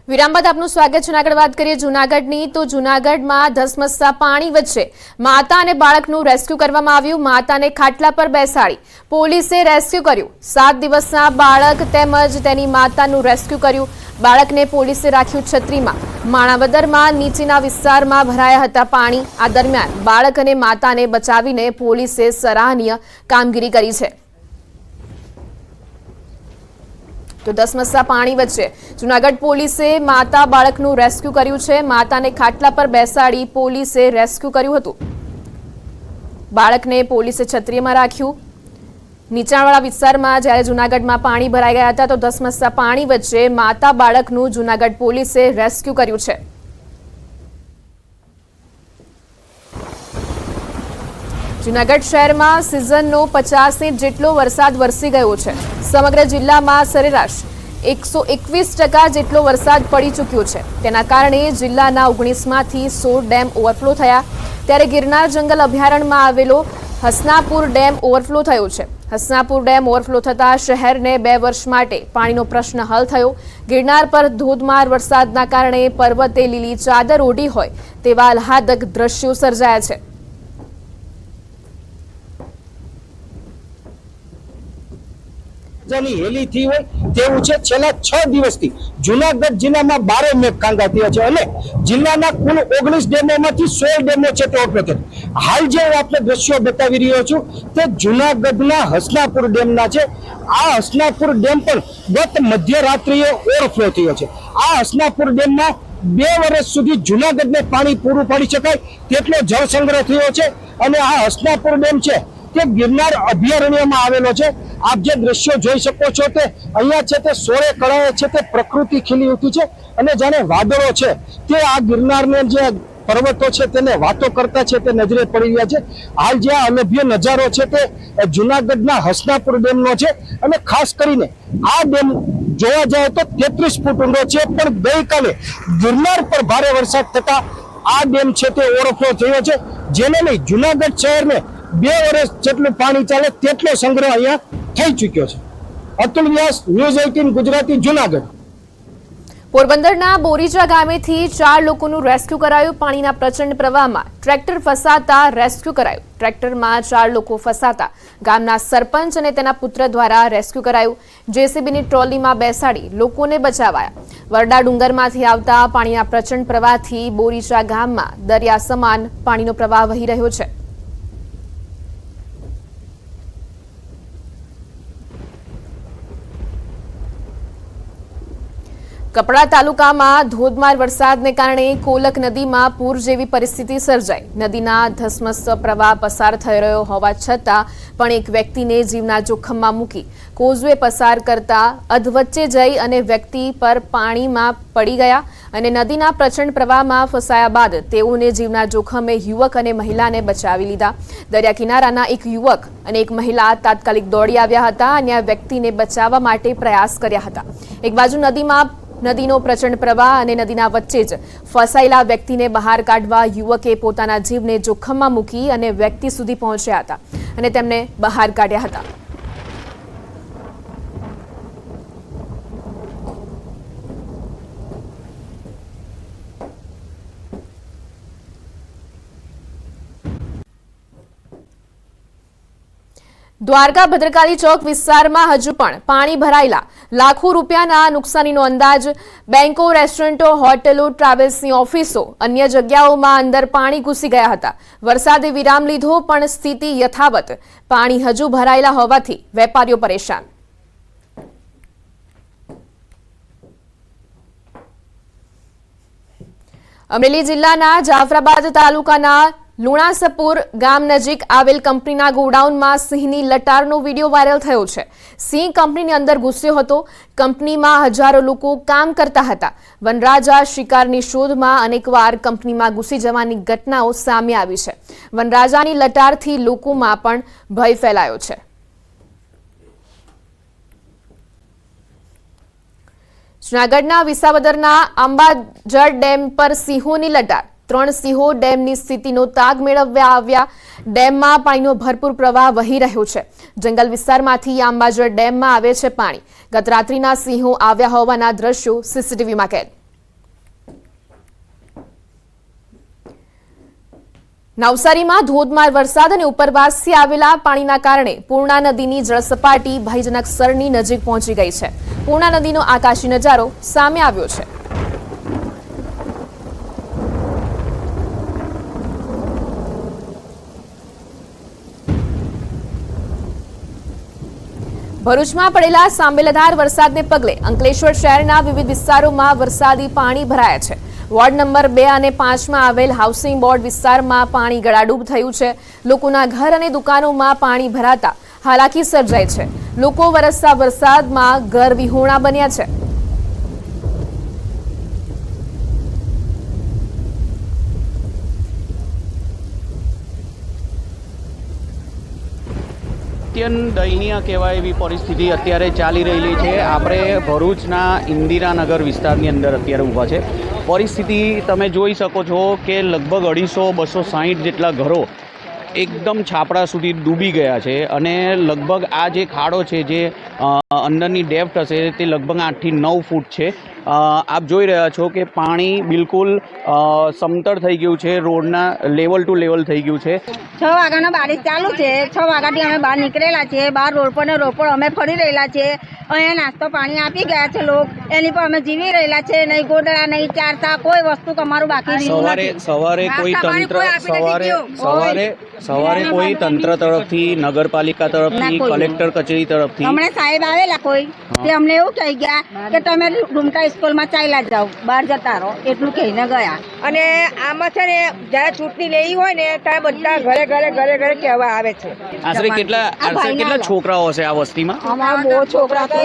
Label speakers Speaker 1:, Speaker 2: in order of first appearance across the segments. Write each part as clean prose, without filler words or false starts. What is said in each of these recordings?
Speaker 1: વિરામ બાદ આપનું સ્વાગત। જૂનાગઢ વાત કરીએ જૂનાગઢની તો જૂનાગઢમાં ધસમસતા પાણી વચ્ચે માતા અને બાળકનું રેસ્ક્યુ કરવામાં આવ્યું। માતાને ખાટલા પર બેસાડી પોલીસે રેસ્ક્યુ કર્યું। 7 દિવસના બાળક તેમજ તેની માતાનું રેસ્ક્યુ કર્યું। બાળકને પોલીસે રાખ્યું છત્રીમાં। માણાવદરમાં નીચેના વિસ્તારમાં ભરાયા હતા પાણી। આ દરમિયાન બાળક અને માતાને બચાવીને પોલીસે સરાહનીય કામગીરી કરી છે। તો ધસમસતા પાણી વચ્ચે જૂનાગઢ પોલીસે માતા બાળકનું રેસ્ક્યુ કર્યું છે। માતાને ખાટલા પર બેસાડી પોલીસે રેસ્ક્યુ કર્યું હતું। બાળકને પોલીસે છત્રીમાં રાખ્યું। નીચાણવાળા વિસ્તારમાં જ્યારે જૂનાગઢમાં પાણી ભરાઈ ગયા હતા તો ધસમસતા પાણી વચ્ચે માતા બાળકનું જૂનાગઢ પોલીસે રેસ્ક્યુ કર્યું છે। જૂનાગઢ શહેરમાં સિઝનનો 50 ઇંચ જેટલો વરસાદ વરસી ગયો છે। સમગ્ર જિલ્લામાં સરેરાશ 121% જેટલો વરસાદ પડી ચૂક્યો છે। તેના કારણે જિલ્લાના 19માંથી 16 ડેમ ઓવરફ્લો થયા। ત્યારે ગિરનાર જંગલ અભયારણ્યમાં આવેલો હસનાપુર ડેમ ઓવરફ્લો થયો છે। હસનાપુર ડેમ ઓવરફ્લો થતાં શહેરને 2 વર્ષ માટે પાણીનો પ્રશ્ન હલ થયો। ગિરનાર પર ધોધમાર વરસાદના કારણે પર્વતે લીલી ચાદર ઓઢી હોય તેવા આહલાદક દ્રશ્યો સર્જાયા છે।
Speaker 2: હેલી થઈ હોય તેવું છે। છેલ્લા 6 દિવસથી જૂનાગઢ જિલ્લામાં 12 મેઘ ખાંગાતી છે અને જિલ્લાના કુલ 19 ડેમોમાંથી 16 ડેમો છે તે ઓવરફ્લો થયા। હાલ જે આપણે દ્રશ્યો બતાવી રહ્યો છું તે જૂનાગઢના હસનાપુર ડેમના છે। આ હસનાપુર ડેમ પણ ગત મધ્યરાત્રિએ ઓવરફ્લો થયો છે। આ હસનાપુર ડેમમાં 2 વર્ષ સુધી જૂનાગઢને પાણી પૂરું પાડી શકાય તેટલો જળ સંગ્રહ થયો છે અને આ હસનાપુર ડેમ છે તે ગિરનાર અભયારણ્યમાં આવેલો છે। આપ જે દ્રશ્યો જોઈ શકો છો તે અહીંયા છે તે સોળે કળાએ છે તે પ્રકૃતિ ખીલી ઉઠી છે અને જાણે વાદળો છે તે આ ગિરનારને જે પર્વતો છે તેને વાતો કરતા છે તે નજરે પડી રહ્યા છે। હાલ જે આ અલભ્ય નજારો છે તે જૂનાગઢના હસનાપુર ડેમનો છે અને ખાસ કરીને આ ડેમ જોવા જાય તો 33 ફૂટ ઊંડો છે, પણ ગઈકાલે ગિરનાર પર ભારે વરસાદ થતા આ ડેમ છે તે ઓવરફ્લો થયો છે, જેને લઈ જૂનાગઢ શહેરને 2 વર્ષ જેટલું પાણી ચાલે તેટલો સંગ્રહ અહીંયા થઈ ચૂક્યો છે। અતુલ વ્યાસ, ન્યૂઝ 18 ગુજરાતી, જૂનાગઢ।
Speaker 1: પોરબંદરના બોરીજા ગામેથી 4 લોકોનું રેસ્ક્યુ કરાયું। પાણીના પ્રચંડ પ્રવાહમાં ટ્રેક્ટર ફસાતા રેસ્ક્યુ કરાયું। ટ્રેક્ટરમાં 4 લોકો ફસાતા ગામના સરપંચ અને તેના પુત્ર દ્વારા રેસ્ક્યુ કરાયું। જેસીબીની ટ્રોલીમાં બેસાડી લોકોને બચાવાયા। વરડા ડુંગરમાંથી આવતા પાણીના પ્રચંડ પ્રવાહથી બોરીજા ગામમાં દરિયા સમાન પાણીનો પ્રવાહ વહી રહ્યો છે। કપડા તાલુકામાં ધોધમાર વરસાદને કારણે કોલક નદીમાં પૂર જેવી પરિસ્થિતિ સર્જાઈ। નદીના ધસમસતો પ્રવાહ પસાર થઈ રહ્યો હોવા છતાં પણ એક વ્યક્તિને જીવના જોખમમાં મૂકી કોઝવે પસાર કરતા અધવચ્ચે જઈ અને વ્યક્તિ પર પાણીમાં પડી ગયા અને નદીના પ્રચંડ પ્રવાહમાં ફસાયા બાદ તેઓને જીવના જોખમે યુવક અને મહિલાને બચાવી લીધા। દરિયા કિનારાના એક યુવક અને એક મહિલા તાત્કાલિક દોડી આવ્યા હતા અને આ વ્યક્તિને બચાવવા માટે પ્રયાસ કર્યા હતા। એક બાજુ નદીનો પ્રચંડ પ્રવાહ અને નદીના વચ્ચે જ ફસાયેલા વ્યક્તિને બહાર કાઢવા યુવકે પોતાના જીવને જોખમમાં મૂકી અને વ્યક્તિ સુધી પહોંચ્યા હતા અને તેમને બહાર કાઢ્યા હતા। દ્વારકા ભદ્રકાલી ચોક વિસ્તારમાં હજુ પણ પાણી ભરાયેલા લાખો રૂપિયાના નુકસાનીનો અંદાજ। બેંકો, રેસ્ટોરન્ટો, હોટેલો, ટ્રાવેલ્સની ઓફિસો, અન્ય જગ્યાઓમાં અંદર પાણી ઘૂસી ગયા હતા। વરસાદે વિરામ લીધો પણ સ્થિતિ યથાવત। પાણી હજુ ભરાયેલા હોવાથી વેપારીઓ પરેશાન। અમરેલી જિલ્લાના જાફરાબાદ તાલુકાના લુણાસપુર ગામ નજીક આવેલ કંપનીના ગોડાઉનમાં સિંહની લટારનો વિડીયો વાયરલ થયો છે। સિંહ કંપનીની અંદર ઘૂસ્યો હતો। કંપનીમાં હજારો લોકો કામ કરતા હતા। વનરાજા શિકારની શોધમાં અનેકવાર કંપનીમાં ઘૂસી જવાની ઘટનાઓ સામે આવી છે। વનરાજાની લટારથી લોકોમાં પણ ભય ફેલાયો છે। જૂનાગઢના વિસાવદરના અંબાજળ ડેમ પર સિંહોની લટાર। 3 સિંહો ડેમની સ્થિતિનો તાગ મેળવવા આવ્યા। ડેમમાં પાણીનો ભરપૂર પ્રવાહ વહી રહ્યો છે। જંગલ વિસ્તારમાંથી અંબાજળ ડેમમાં આવે છે પાણી। ગત રાત્રિના સિંહો આવ્યા હોવાના દ્રશ્યો સીસીટીવીમાં કેદ। નવસારીમાં ધોધમાર વરસાદ અને ઉપરવાસથી આવેલા પાણીના કારણે પૂર્ણા નદીની જળસપાટી ભયજનક સ્તરની નજીક પહોંચી ગઈ છે. પૂર્ણા નદીનો આકાશી નજારો સામે આવ્યો છે. ભરૂચમાં પડેલા સાંબેલાધાર વરસાદને પગલે અંકલેશ્વર શહેરના વિવિધ વિસ્તારોમાં વરસાદી પાણી ભરાયા છે. વોર્ડ નંબર 2 અને 5માં આવેલ હાઉસિંગ બોર્ડ વિસ્તારમાં પાણી ગળાડૂબ થયું છે. લોકોના ઘર અને દુકાનોમાં પાણી ભરાતા હાલાકી સર્જાઈ છે. લોકો વરસતા વરસાદમાં ઘર વિહોણા બન્યા છે.
Speaker 3: અત્યંત દયનીય કહેવાય એવી પરિસ્થિતિ અત્યારે ચાલી રહેલી છે. આપણે ભરૂચના ઇન્દિરાનગર વિસ્તારની અંદર અત્યારે ઊભા છે. પરિસ્થિતિ તમે જોઈ શકો છો કે લગભગ 250-260 જેટલા ઘરો એકદમ છાપડા સુધી ડૂબી ગયા છે અને લગભગ આ જે ખાડો છે જે અંદરની ડેપ્થ હશે તે લગભગ 8 થી 9 ફૂટ છે. આપ જોઈ રહ્યા છો કે પાણી બિલકુલ સમતળ થઈ ગયું છે, રોડના લેવલ ટુ લેવલ થઈ ગયું છે.
Speaker 4: 6 વાગ્યાનો બારિશ ચાલુ છે. 6 વાગ્યાથી અમે બહાર નીકળેલા છીએ. બહાર રોડ પર ને રોડ પર અમે ફરી રહેલા છીએ. અહીંયા નાસ્તો પાણી આપી ગયા છે લોકો, એની પર અમે જીવી રહેલા છે. નહીં ગોદડા નહીં ચારતા કોઈ વસ્તુ અમારું બાકી રહ્યું નથી.
Speaker 3: સવારે કોઈ તંત્ર સવારે કોઈ તંત્ર તરફથી, નગરપાલિકા તરફથી, કલેક્ટર કચેરી તરફથી
Speaker 4: હમણાં સાહેબ આવેલા કોઈ તે અમને એવું કહી ગયા કે તમે ડુમકા સ્કૂલમાં ચાલ્યા જાઓ, બહાર જતા રહો, એટલું કહીને ગયા.
Speaker 5: અને આમાં છે ને જ્યારે ચૂંટણી લેવી હોય ને ત્યારે બધા ઘરે કહેવા આવે છે.
Speaker 3: આશરે કેટલા છોકરાઓ હશે આ વસ્તીમાં?
Speaker 4: અમારા બહુ છોકરા તો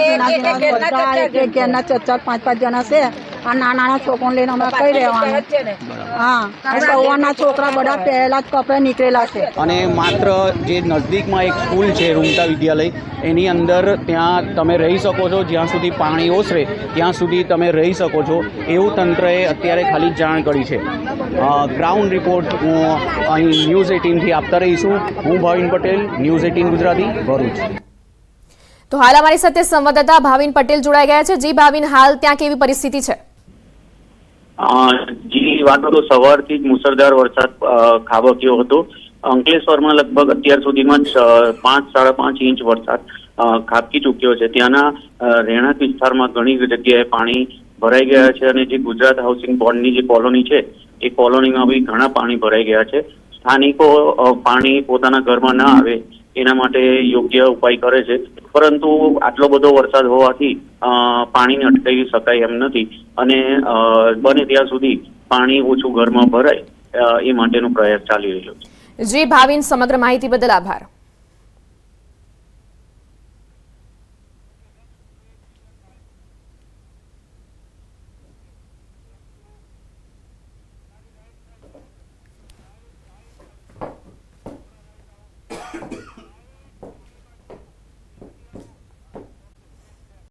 Speaker 4: ઘરના 4-5 જણા છે. આ નાના છોકરાને લઈને અમે કઈ રહેવાનું? હા, સવારના છોકરા બધા પહેલા જ કપડે નીકળેલા છે.
Speaker 3: અને માત્ર જે નજદીકમાં એક સ્કૂલ છે રૂમતા વિદ્યાલય, એની અંદર ત્યાં તમે રહી શકો છો. જ્યાં સુધી પાણી ઓસરે ત્યાં સુધી તમે રહી શકો છો એવું તંત્રએ અત્યારે ખાલી જાણ કરી છે. ગ્રાઉન્ડ રિપોર્ટ હું અહીં ન્યૂઝ 18થી આપતા રહીશું. હું ભાવિન પટેલ, ન્યૂઝ 18 ગુજરાતી, ભરૂચ.
Speaker 1: તો હાલ અમારી સાથે સંવાદદાતા ભાવિન પટેલ જોડાઈ ગયા છે. જી ભાવિન, હાલ ત્યાં કેવી પરિસ્થિતિ છે?
Speaker 6: જી, વાત તો સવારથી જ મુસળધાર વરસાદ ખાબક્યો હતો. અંકલેશ્વરમાં લગભગ અત્યાર સુધીમાં 5-5.5 ઇંચ વરસાદ ખાબકી ચૂક્યો છે. ત્યાંના રહેણાંક વિસ્તારમાં ઘણી જગ્યાએ પાણી ભરાઈ ગયા છે અને જે ગુજરાત હાઉસિંગ બોર્ડની જે કોલોની છે એ કોલોનીમાં બી ઘણા પાણી ભરાઈ ગયા છે. સ્થાનિકો પાણી પોતાના ઘરમાં ના આવે એના માટે યોગ્ય ઉપાય કરે છે, પરંતુ આટલો બધો વરસાદ હોવાથી પાણીને અટકાવી શકાય એમ નથી અને બને ત્યાં સુધી પાણી ઓછું ઘરમાં ભરાય એ માટેનો પ્રયાસ ચાલી રહ્યો છે.
Speaker 1: જી ભાવિન, સમગ્ર માહિતી બદલ આભાર.